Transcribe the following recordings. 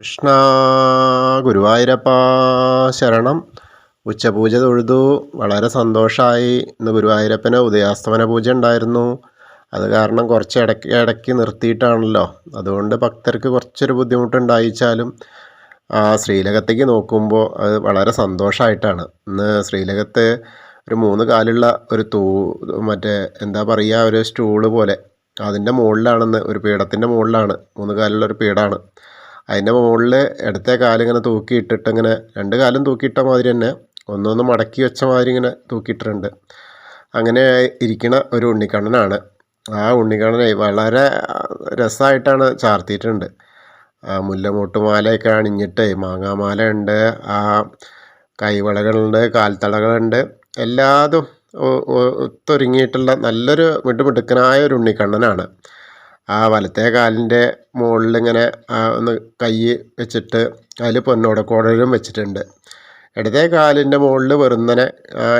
കൃഷ്ണ ഗുരുവായൂരപ്പ ശരണം. ഉച്ചപൂജ തൊഴുതു. വളരെ സന്തോഷമായി. ഇന്ന് ഗുരുവായൂരപ്പന് ഉദയാസ്തമന പൂജ ഉണ്ടായിരുന്നു. അത് കാരണം കുറച്ച് ഇടയ്ക്ക് ഇടയ്ക്ക് നിർത്തിയിട്ടാണല്ലോ. അതുകൊണ്ട് ഭക്തർക്ക് കുറച്ചൊരു ബുദ്ധിമുട്ടുണ്ടായിച്ചാലും ശ്രീലകത്തേക്ക് നോക്കുമ്പോൾ അത് വളരെ സന്തോഷമായിട്ടാണ്. ഇന്ന് ശ്രീലകത്ത് ഒരു 3 കാലുള്ള ഒരു മറ്റേ എന്താ പറയുക, ഒരു സ്റ്റൂള് പോലെ അതിൻ്റെ മുകളിലാണെന്ന്, ഒരു പീഠത്തിൻ്റെ മുകളിലാണ്, 3 കാലുള്ള ഒരു പീഠമാണ്. അതിൻ്റെ മുകളിൽ ഇടത്തെ കാലിങ്ങനെ തൂക്കിയിട്ടിട്ട്, ഇങ്ങനെ 2 കാലും തൂക്കിയിട്ട മാതിരി തന്നെ ഒന്നൊന്ന് മടക്കി വെച്ച മാതിരി ഇങ്ങനെ തൂക്കിയിട്ടിട്ടുണ്ട്. അങ്ങനെ ഇരിക്കണ ഒരു ഉണ്ണിക്കണ്ണനാണ്. ആ ഉണ്ണിക്കണ്ണനെ വളരെ രസമായിട്ടാണ് ചാർത്തിയിട്ടുണ്ട്. മുല്ലമൂട്ടുമാലയൊക്കെ അണിഞ്ഞിട്ട്, മാങ്ങാമാല ഉണ്ട്, കൈവളകളുണ്ട്, കാൽത്തളകളുണ്ട്, എല്ലാതും ഒത്തൊരുങ്ങിയിട്ടുള്ള നല്ലൊരു മിടുമിടുക്കനായ ഒരു ഉണ്ണിക്കണ്ണനാണ്. വലത്തെ കാലിൻ്റെ മുകളിലിങ്ങനെ ഒന്ന് കൈ വെച്ചിട്ട് അതിൽ പൊന്നോടക്കോടലും വെച്ചിട്ടുണ്ട്. ഇടത്തെ കാലിൻ്റെ മുകളിൽ വെറുന്നനെ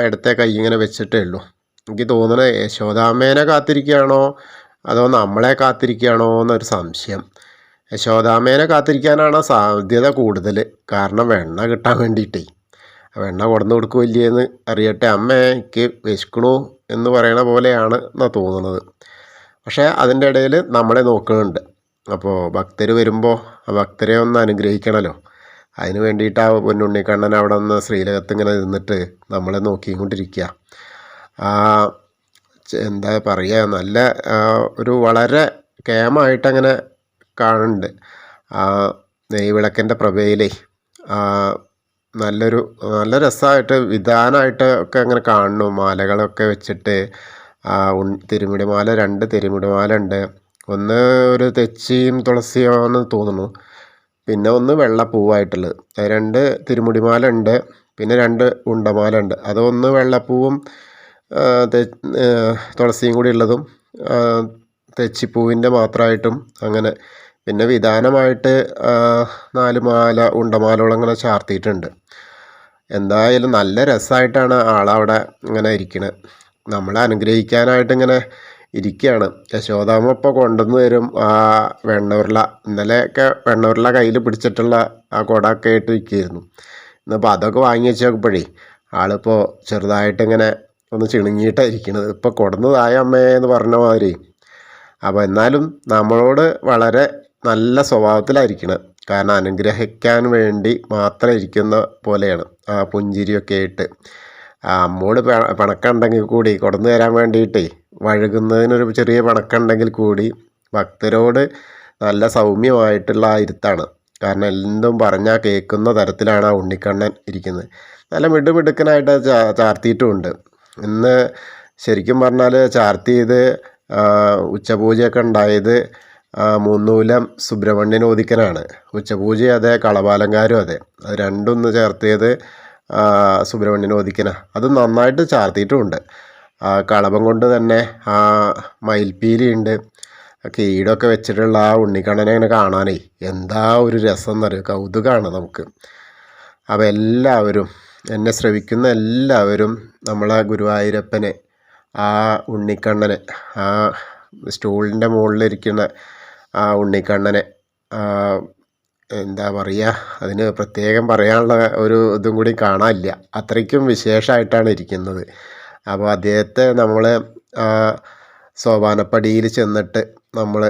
ഇടത്തെ കൈ ഇങ്ങനെ വെച്ചിട്ടേ ഉള്ളൂ. എനിക്ക് തോന്നുന്നത് യശോദാമ്മേനെ കാത്തിരിക്കുകയാണോ അതോ നമ്മളെ കാത്തിരിക്കുകയാണോ എന്നൊരു സംശയം. യശോദാമ്മേനെ കാത്തിരിക്കാനാണ് സാധ്യത കൂടുതൽ. കാരണം വെണ്ണ കിട്ടാൻ വേണ്ടിയിട്ടേ, വെണ്ണ കൊടുന്ന് കൊടുക്കുമല്ലേന്ന് അറിയട്ടെ, അമ്മേ എനിക്ക് വിശക്കണു എന്ന് പറയണ പോലെയാണ് എന്നാണ് തോന്നുന്നത്. പക്ഷേ അതിൻ്റെ ഇടയിൽ നമ്മളെ നോക്കുന്നുണ്ട്. അപ്പോൾ ഭക്തർ വരുമ്പോൾ ആ ഭക്തരെ ഒന്ന് അനുഗ്രഹിക്കണമല്ലോ. അതിന് വേണ്ടിയിട്ട് ആ പൊന്നുണ്ണിക്കണ്ണൻ അവിടെ നിന്ന് ശ്രീലകത്ത് ഇങ്ങനെ നിന്നിട്ട് നമ്മളെ നോക്കിക്കൊണ്ടിരിക്കുക. എന്താ പറയുക, നല്ല ഒരു വളരെ കേമായിട്ടങ്ങനെ കാണുന്നുണ്ട്. നെയ്വിളക്കിൻ്റെ പ്രഭയിലേ നല്ല രസമായിട്ട് വിധാനമായിട്ട് ഒക്കെ അങ്ങനെ കാണുന്നു. മാലകളൊക്കെ വെച്ചിട്ട് തിരുമുടിമാല, 2 തിരുമുടിമാല ഉണ്ട്. ഒന്ന് ഒരു തെച്ചിയും തുളസിയോ എന്ന് തോന്നുന്നു, പിന്നെ ഒന്ന് വെള്ളപ്പൂവായിട്ടുള്ളത്. 2 തിരുമുടിമാല ഉണ്ട്, പിന്നെ 2 ഉണ്ടമാല ഉണ്ട്. അതൊന്ന് വെള്ളപ്പൂവും തുളസിയും കൂടി ഉള്ളതും, തെച്ചിപ്പൂവിൻ്റെ മാത്രമായിട്ടും അങ്ങനെ. പിന്നെ വിധാനമായിട്ട് 4 മാല ഉണ്ടമാലകൾ അങ്ങനെ ചാർത്തിയിട്ടുണ്ട്. എന്തായാലും നല്ല രസമായിട്ടാണ് ആളവിടെ ഇങ്ങനെ ഇരിക്കുന്നത്. നമ്മളെ അനുഗ്രഹിക്കാനായിട്ട് ഇങ്ങനെ ഇരിക്കുകയാണ്. യശോദാമ്മ ഇപ്പോൾ കൊണ്ടുവന്ന് തരും വെണ്ണുരുള. ഇന്നലെയൊക്കെ വെണ്ണുരുള കയ്യിൽ പിടിച്ചിട്ടുള്ള ആ കുടമൊക്കെ ആയിട്ട് ഇരിക്കുകയായിരുന്നു. ഇന്നിപ്പോൾ അതൊക്കെ വാങ്ങി വെച്ചപ്പോഴേ ആളിപ്പോൾ ചെറുതായിട്ടിങ്ങനെ ഒന്ന് ചിണുങ്ങിയിട്ടാണ് ഇരിക്കുന്നത്. ഇപ്പോൾ കൊടുന്നതായ അമ്മേ എന്ന് പറഞ്ഞ മാതിരി. അപ്പോൾ എന്നാലും നമ്മളോട് വളരെ നല്ല സ്വഭാവത്തിലായിരിക്കണം. കാരണം അനുഗ്രഹിക്കാൻ വേണ്ടി മാത്രം ഇരിക്കുന്ന പോലെയാണ്. പുഞ്ചിരിയൊക്കെ ആയിട്ട് അമ്മോട് പണക്കുണ്ടെങ്കിൽ കൂടി കൊടുന്നു തരാൻ വേണ്ടിയിട്ടേ, വഴുകുന്നതിനൊരു ചെറിയ പണക്കുണ്ടെങ്കിൽ കൂടി ഭക്തരോട് നല്ല സൗമ്യമായിട്ടുള്ള ഇരുത്താണ്. കാരണം എന്തും പറഞ്ഞാൽ കേൾക്കുന്ന തരത്തിലാണ് ആ ഉണ്ണിക്കണ്ണൻ ഇരിക്കുന്നത്. നല്ല മിടുമിടുക്കനായിട്ട് ചാർത്തിയിട്ടുമുണ്ട്. ഇന്ന് ശരിക്കും പറഞ്ഞാൽ ചാർത്തിയത് ഉച്ചപൂജയൊക്കെ ഉണ്ടായത് മൂന്നൂലം സുബ്രഹ്മണ്യൻ ഓദിക്കനാണ്. ഉച്ചപൂജ അതെ, കളഭാലങ്കാരും അതെ. അത് രണ്ടൊന്ന് ചേർത്തിയത് സുബ്രഹ്മണ്യൻ ഓദിക്കനാണ്. അത് നന്നായിട്ട് ചാർത്തിയിട്ടുമുണ്ട്. കളഭം കൊണ്ട് തന്നെ മയിൽപ്പീലിയുണ്ട്, കീടൊക്കെ വെച്ചിട്ടുള്ള ആ ഉണ്ണിക്കണ്ണനെ ഇങ്ങനെ കാണാനേ എന്താ ഒരു രസം എന്നറിയും, കൗതുകമാണ് നമുക്ക്. അപ്പോൾ എല്ലാവരും, എന്നെ ശ്രവിക്കുന്ന എല്ലാവരും നമ്മളെ ഗുരുവായൂരപ്പനെ, ആ ഉണ്ണിക്കണ്ണനെ, ആ സ്റ്റൂളിൻ്റെ മുകളിലിരിക്കുന്ന ആ ഉണ്ണിക്കണ്ണനെ, എന്താ പറയുക, അതിന് പ്രത്യേകം പറയാനുള്ള ഒരു ഇതും കൂടി കാണാനില്ല. അത്രയ്ക്കും വിശേഷമായിട്ടാണ് ഇരിക്കുന്നത്. അപ്പോൾ അദ്ദേഹത്തെ നമ്മൾ സോപാനപ്പടിയിൽ ചെന്നിട്ട് നമ്മൾ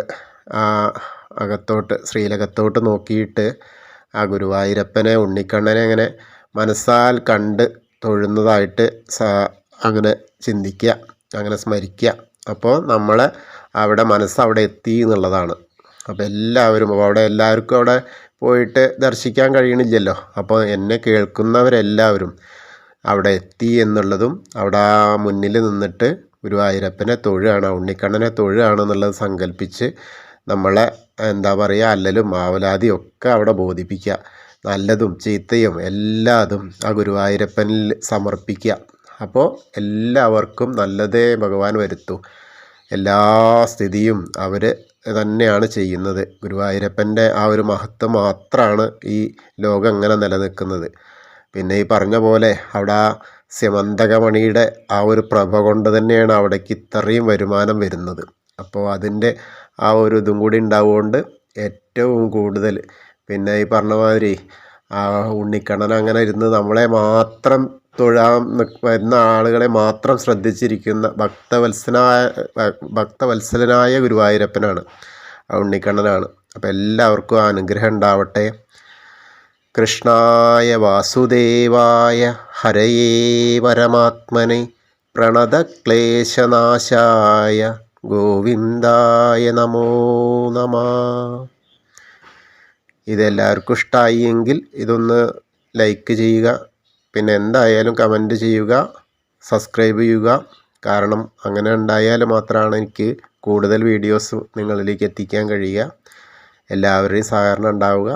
ശ്രീലകത്തോട്ട് നോക്കിയിട്ട് ആ ഗുരുവായൂരപ്പനെ, ഉണ്ണിക്കണ്ണനെ അങ്ങനെ മനസ്സാൽ കണ്ട് തൊഴുന്നതായിട്ട് അങ്ങനെ ചിന്തിക്കുക, അങ്ങനെ സ്മരിക്കുക. അപ്പോൾ നമ്മളെ അവിടെ മനസ്സവിടെ എത്തി എന്നുള്ളതാണ്. അപ്പോൾ എല്ലാവരും അവിടെ, എല്ലാവർക്കും അവിടെ പോയിട്ട് ദർശിക്കാൻ കഴിയണില്ലല്ലോ. അപ്പോൾ എന്നെ കേൾക്കുന്നവരെല്ലാവരും അവിടെ എത്തി എന്നുള്ളതും, അവിടെ മുന്നിൽ നിന്നിട്ട് ഗുരുവായൂരപ്പനെ തൊഴുകയാണ്, ഉണ്ണിക്കണ്ണനെ തൊഴുകയാണെന്നുള്ളത് സങ്കല്പിച്ച് നമ്മളെ എന്താ പറയുക, അല്ലലും ആവലാതിയും ഒക്കെ അവിടെ ബോധിപ്പിക്കുക. നല്ലതും ചീത്തയും എല്ലാതും ആ ഗുരുവായൂരപ്പനിൽ സമർപ്പിക്കുക. അപ്പോൾ എല്ലാവർക്കും നല്ലതേ ഭഗവാൻ വരുത്തൂ. എല്ലാ സ്ഥിതിയും അവർ തന്നെയാണ് ചെയ്യുന്നത്. ഗുരുവായൂരപ്പൻ്റെ ആ ഒരു മഹത്വം മാത്രമാണ് ഈ ലോകം ഇങ്ങനെ നിലനിൽക്കുന്നത്. പിന്നെ ഈ പറഞ്ഞ പോലെ അവിടെ ആ സ്യമന്തകമണിയുടെ ആ ഒരു പ്രഭ കൊണ്ട് തന്നെയാണ് അവിടേക്ക് ഇത്രയും വരുമാനം വരുന്നത്. അപ്പോൾ അതിൻ്റെ ആ ഒരു ഇതും കൂടി ഉണ്ടാവുകൊണ്ട് ഏറ്റവും കൂടുതൽ പിന്നെ ഈ പറഞ്ഞ മാതിരി ആ ഉണ്ണിക്കണ്ണൻ അങ്ങനെ ഇരുന്ന് നമ്മളെ മാത്രം തൊഴാൻ വരുന്ന ആളുകളെ മാത്രം ശ്രദ്ധിച്ചിരിക്കുന്ന ഭക്തവത്സലനായ ഗുരുവായൂരപ്പനാണ്, ആ ഉണ്ണിക്കണ്ണനാണ്. അപ്പോൾ എല്ലാവർക്കും അനുഗ്രഹം ഉണ്ടാവട്ടെ. കൃഷ്ണായ വാസുദേവായ ഹരയേ പരമാത്മനെ പ്രണതക്ലേശനാശായ ഗോവിന്ദായ നമോ നമഃ. ഇതെല്ലാവർക്കും ഇഷ്ടമായി എങ്കിൽ ഇതൊന്ന് ലൈക്ക് ചെയ്യുക, പിന്നെ എന്തായാലും കമൻറ്റ് ചെയ്യുക, സബ്സ്ക്രൈബ് ചെയ്യുക. കാരണം അങ്ങനെ ഉണ്ടായാൽ മാത്രമാണ് എനിക്ക് കൂടുതൽ വീഡിയോസ് നിങ്ങളിലേക്ക് എത്തിക്കാൻ കഴിയുക. എല്ലാവരുടെയും സഹകരണം ഉണ്ടാവുക.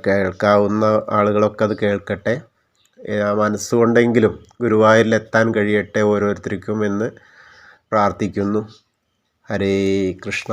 കേൾക്കാവുന്ന ആളുകളൊക്കെ അത് കേൾക്കട്ടെ. മനസ്സുകൊണ്ടെങ്കിലും ഗുരുവായൂരിലെത്താൻ കഴിയട്ടെ ഓരോരുത്തർക്കും എന്ന് പ്രാർത്ഥിക്കുന്നു. ഹരേ കൃഷ്ണ.